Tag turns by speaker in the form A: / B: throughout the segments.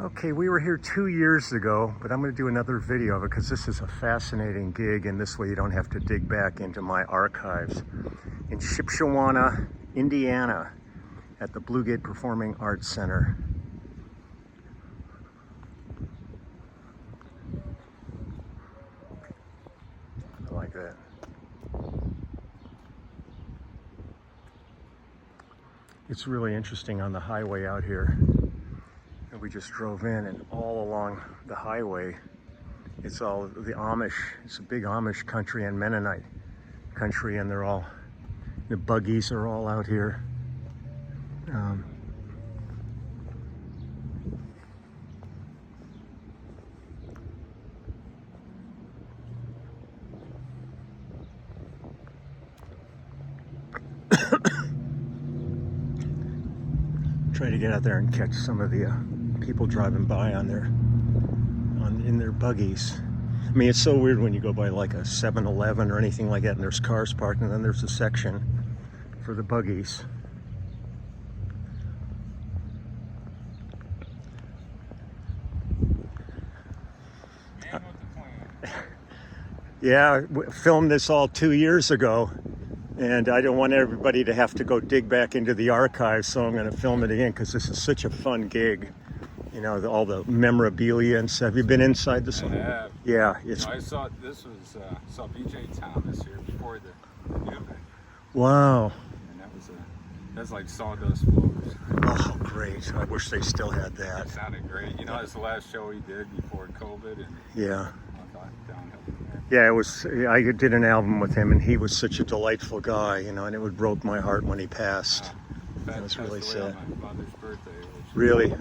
A: Okay, we were here 2 years ago, but I'm going to do another video of it because this is a fascinating gig, and this way you don't have to dig back into my archives. In Shipshewana, Indiana, at the Blue Gate Performing Arts Center. I like that. It's really interesting on the highway out here. And we just drove in, and all along the highway, it's all the Amish. It's a big Amish country and Mennonite country, and the buggies are all out here. Try to get out there and catch some of the people driving by in their buggies. I mean, it's so weird when you go by like a 7-Eleven or anything like that, and there's cars parked, and then there's a section for the buggies. Yeah, we filmed this all 2 years ago, and I don't want everybody to have to go dig back into the archives, so I'm going to film it again because this is such a fun gig. You know, all the memorabilia and stuff. Have you been inside this one?
B: I have.
A: Yeah.
B: I saw BJ Thomas here before the new event.
A: Wow.
B: And that's like sawdust floors.
A: Oh, great. I wish they still had that.
B: It sounded great. You know, it's the last show he did before COVID. And
A: yeah.
B: Downhill from there.
A: Yeah, it was. I did an album with him, and he was such a delightful guy, you know, and it broke my heart when he passed. It was really sad.
B: On my mother's birthday.
A: Really?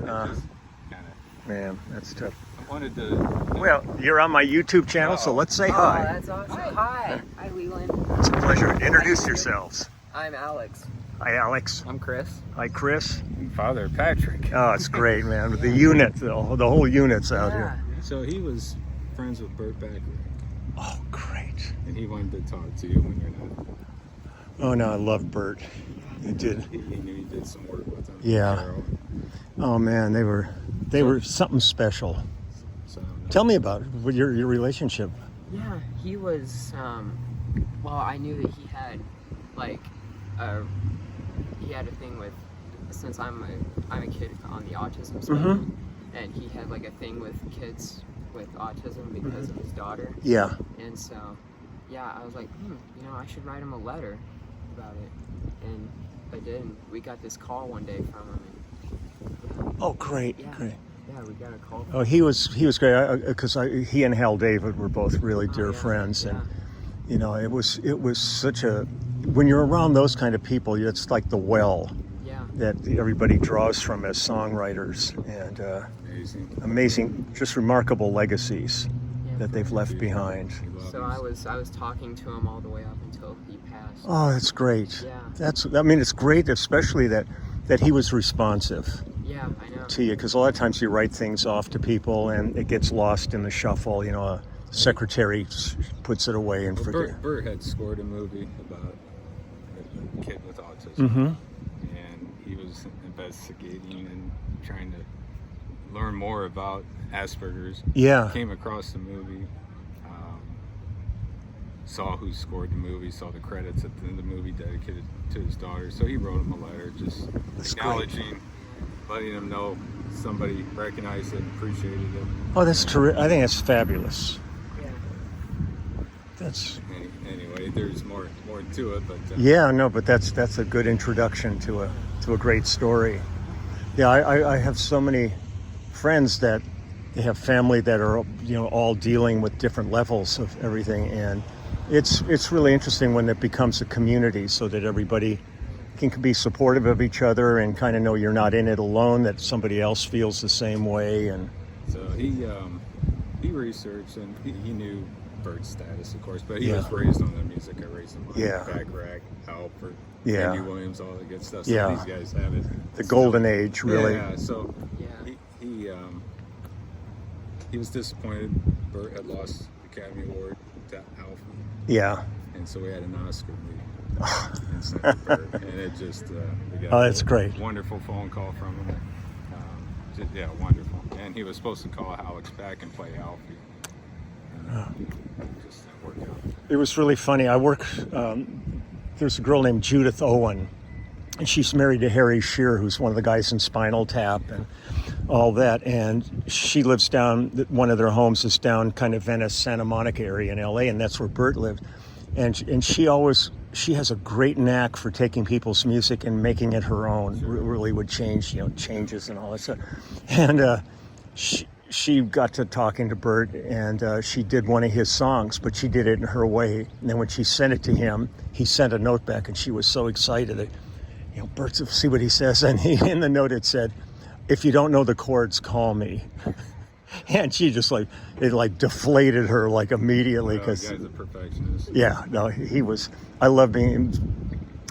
A: Man, that's tough.
B: I wanted to...
A: Well, you're on my YouTube channel, so let's say hi.
C: Oh, that's awesome. Hi. Hi, Leland.
A: It's a pleasure. Introduce yourselves.
C: I'm Alex.
A: Hi, Alex.
C: I'm Chris.
A: Hi, Chris.
B: Father Patrick.
A: Oh, it's great, man. The unit, the whole unit's out here.
B: So he was friends with Burt Bacharach.
A: Oh, great.
B: And he wanted to talk to you when you're not.
A: Oh, no, I love Burt. He did.
B: He knew you did some work with him.
A: Yeah. Oh, man, they were something special.
B: So,
A: Tell me about it, your relationship.
C: Yeah, he was, well, I knew that he had, like, he had a thing with, since I'm a kid on the autism spectrum, and he had, like, a thing with kids with autism because of his daughter.
A: Yeah.
C: And so, yeah, I was like, you know, I should write him a letter about it. And I did, and we got this call one day from him. And,
A: Oh, great,
C: yeah.
A: great.
C: Yeah, we got a call.
A: Oh, he was great because he and Hal David were both really dear friends, and you know, it was such a, when you're around those kind of people, it's like the well that everybody draws from as songwriters, and amazing, just remarkable legacies that they've left behind.
C: So I was talking to him all the way up until he passed.
A: Oh, that's great.
C: Yeah.
A: I mean, it's great, especially that he was responsive.
C: Yeah, I know.
A: To you, because a lot of times you write things off to people and it gets lost in the shuffle. You know, a secretary puts it away and forgets.
B: Burt had scored a movie about a kid with autism, and he was investigating and trying to learn more about Asperger's.
A: Yeah.
B: Came across the movie, saw who scored the movie, saw the credits at the end of the movie dedicated to his daughter. So he wrote him a letter just acknowledging, letting him know somebody recognized it, appreciated it.
A: Oh, that's terrific. I think that's fabulous.
C: Yeah.
A: That's.
B: Anyway, there's more to it, but.
A: Yeah, no, but that's a good introduction to a great story. Yeah, I have so many friends that they have family that are, you know, all dealing with different levels of everything, and it's really interesting when it becomes a community, so that everybody can be supportive of each other and kind of know you're not in it alone, that somebody else feels the same way. And
B: so he researched, and he knew Burt's status, of course, but he was raised on the music I raised him on. Bacharach, Halpert, Andy Williams, all the good stuff. So these guys have it.
A: The golden age, really.
B: Yeah, so he was disappointed Burt had lost the Academy Award to Alfie.
A: Yeah.
B: And so we had an Oscar meeting. And it just, we got
A: that's great.
B: Wonderful phone call from him. Yeah, wonderful. And he was supposed to call Alex back and play Alfie. Just didn't work out.
A: It was really funny. There's a girl named Judith Owen, and she's married to Harry Shearer, who's one of the guys in Spinal Tap and all that. And she lives down, one of their homes is down kind of Venice, Santa Monica area in LA, and that's where Bert lived. And she has a great knack for taking people's music and making it her own. Really would change, changes and all that stuff. And she got to talking to Bert, and she did one of his songs, but she did it in her way. And then when she sent it to him, he sent a note back, and she was so excited that, Bert, see what he says. And in the note it said, "If you don't know the chords, call me." And she just it deflated her immediately, because
B: the guy's a perfectionist.
A: Yeah, no, he was. I love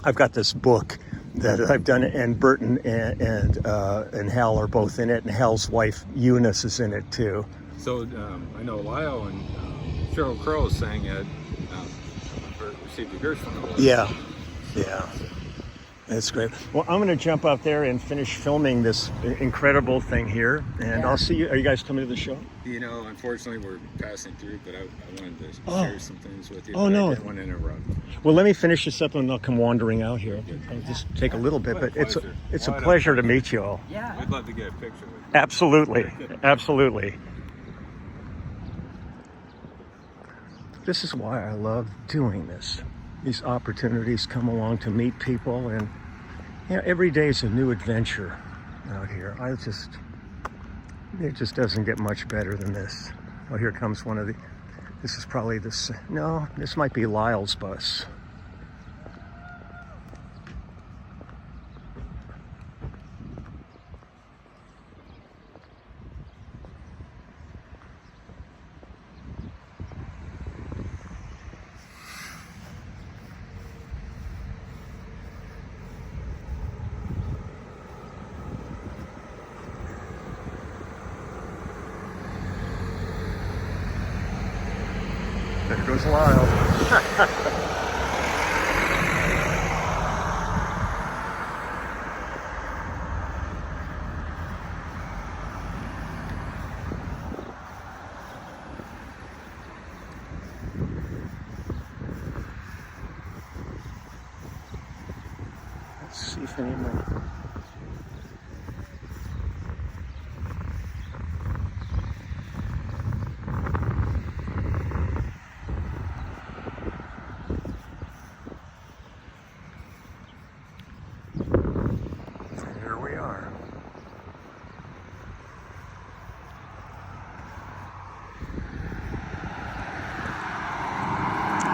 A: I've got this book that I've done, and Burton and Hal are both in it, and Hal's wife Eunice is in it too.
B: So I know Lyle and Sheryl Crow sang it. Received a Gershwin Award.
A: Yeah. That's great. Well, I'm going to jump out there and finish filming this incredible thing here, and I'll see you. Are you guys coming to the show?
B: Unfortunately, we're passing through, but I wanted to share some things with you.
A: Oh, no.
B: I didn't want to interrupt.
A: Well, let me finish this up, and I'll come wandering out here. I'll just take a little bit, but it's a pleasure to meet you all.
C: Yeah.
B: We'd love to get a picture with you.
A: Absolutely. This is why I love doing this. These opportunities come along to meet people, and every day is a new adventure out here. It just doesn't get much better than this. Oh, here comes one of the. This is probably this. No, this might be Lyle's bus. There goes Lyle. Let's see if anyone.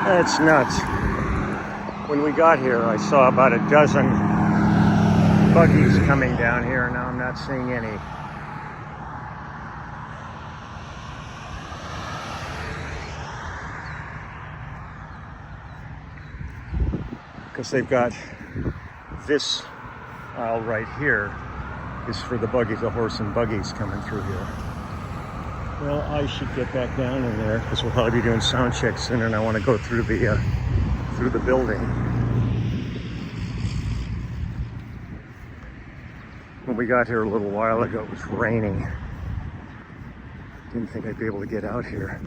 A: It's nuts. When we got here, I saw about a dozen buggies coming down here. Now I'm not seeing any. Because they've got this aisle right here is for the buggies, the horse and buggies coming through here. Well, I should get back down in there because we'll probably be doing sound checks soon, and I want to go through the building. When we got here a little while ago, it was raining. Didn't think I'd be able to get out here.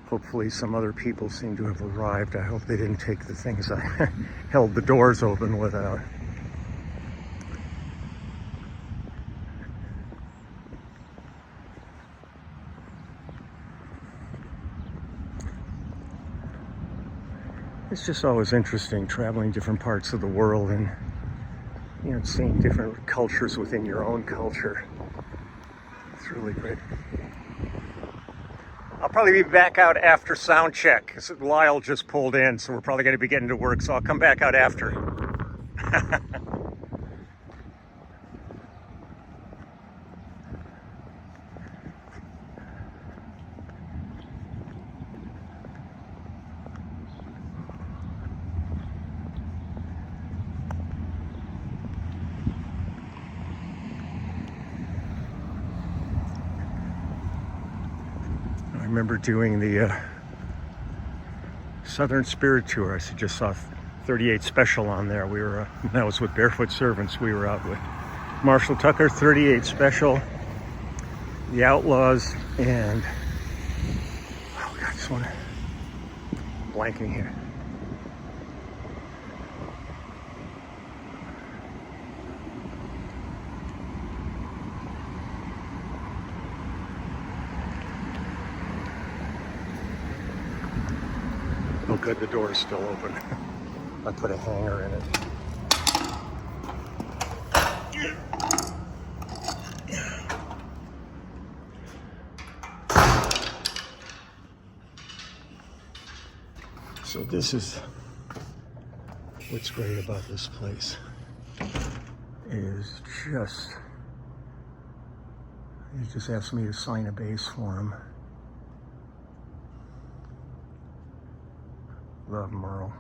A: Hopefully some other people seem to have arrived. I hope they didn't take the things I held the doors open without. It's just always interesting traveling different parts of the world and seeing different cultures within your own culture. It's really great. I'll probably be back out after sound check because Lyle just pulled in, so we're probably going to be getting to work, so I'll come back out after. remember doing the Southern Spirit Tour. I just saw 38 Special on there. We were, that was with Barefoot Servants. We were out with Marshall Tucker, 38 Special, the Outlaws, and oh God, I just want to blanking here. Oh good, the door is still open. I put a hanger in it. So this is what's great about this place, is just, he just asked me to sign a bass for him. Love Merle.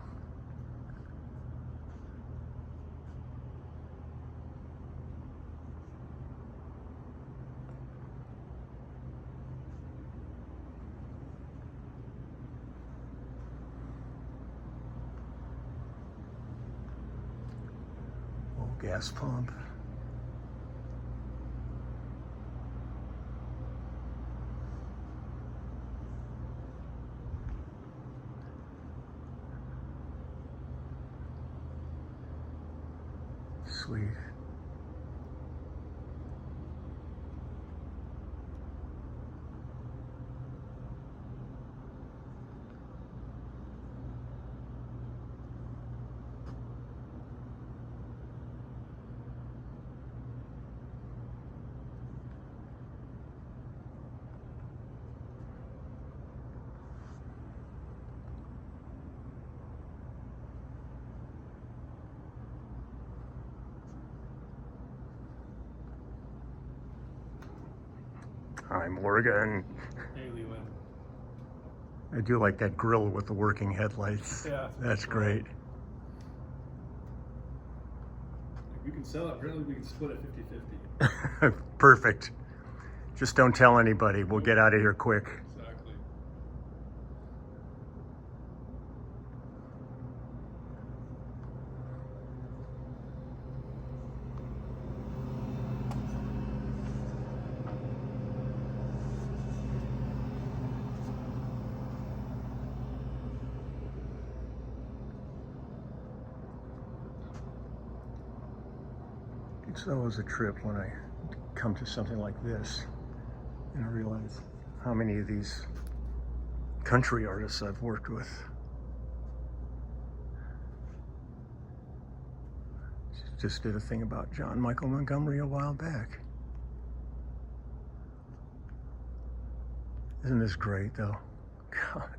A: Old gas pump. Sweet. Hi, Morgan.
D: Hey, Leland.
A: I do like that grill with the working headlights.
D: Yeah.
A: That's great.
D: If you can sell it, apparently we can split it 50-50.
A: Perfect. Just don't tell anybody. We'll get out of here quick.
D: Exactly.
A: It's always a trip when I come to something like this and I realize how many of these country artists I've worked with. Just did a thing about John Michael Montgomery a while back. Isn't this great though? God.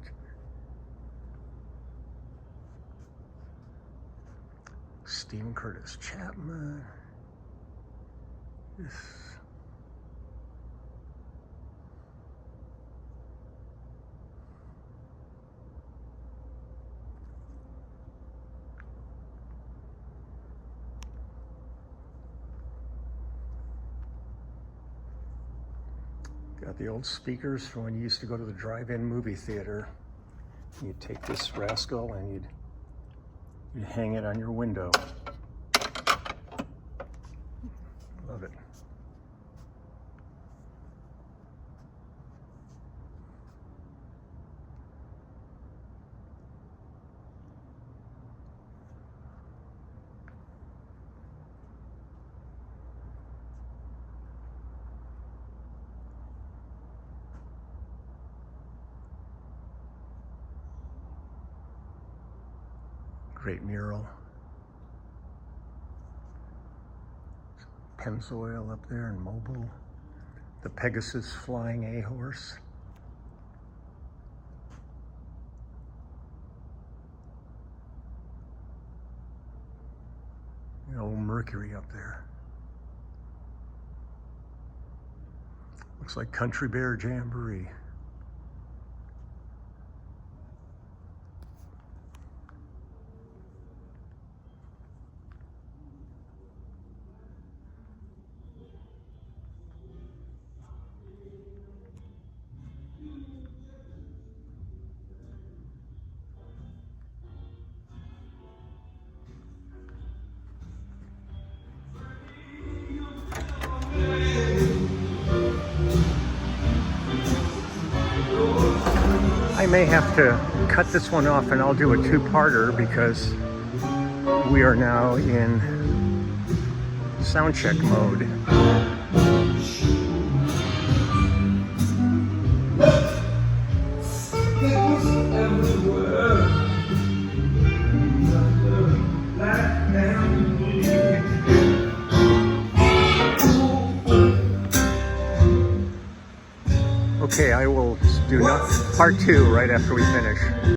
A: Stephen Curtis Chapman. This. Got the old speakers from when you used to go to the drive-in movie theater. You'd take this rascal and you'd hang it on your window. Love it. Great mural. Pennzoil up there in Mobile. The Pegasus flying A-horse. The old Mercury up there. Looks like Country Bear Jamboree. may have to cut this one off and I'll do a two-parter because we are now in soundcheck mode. Okay, I will do part 2 right after we finish.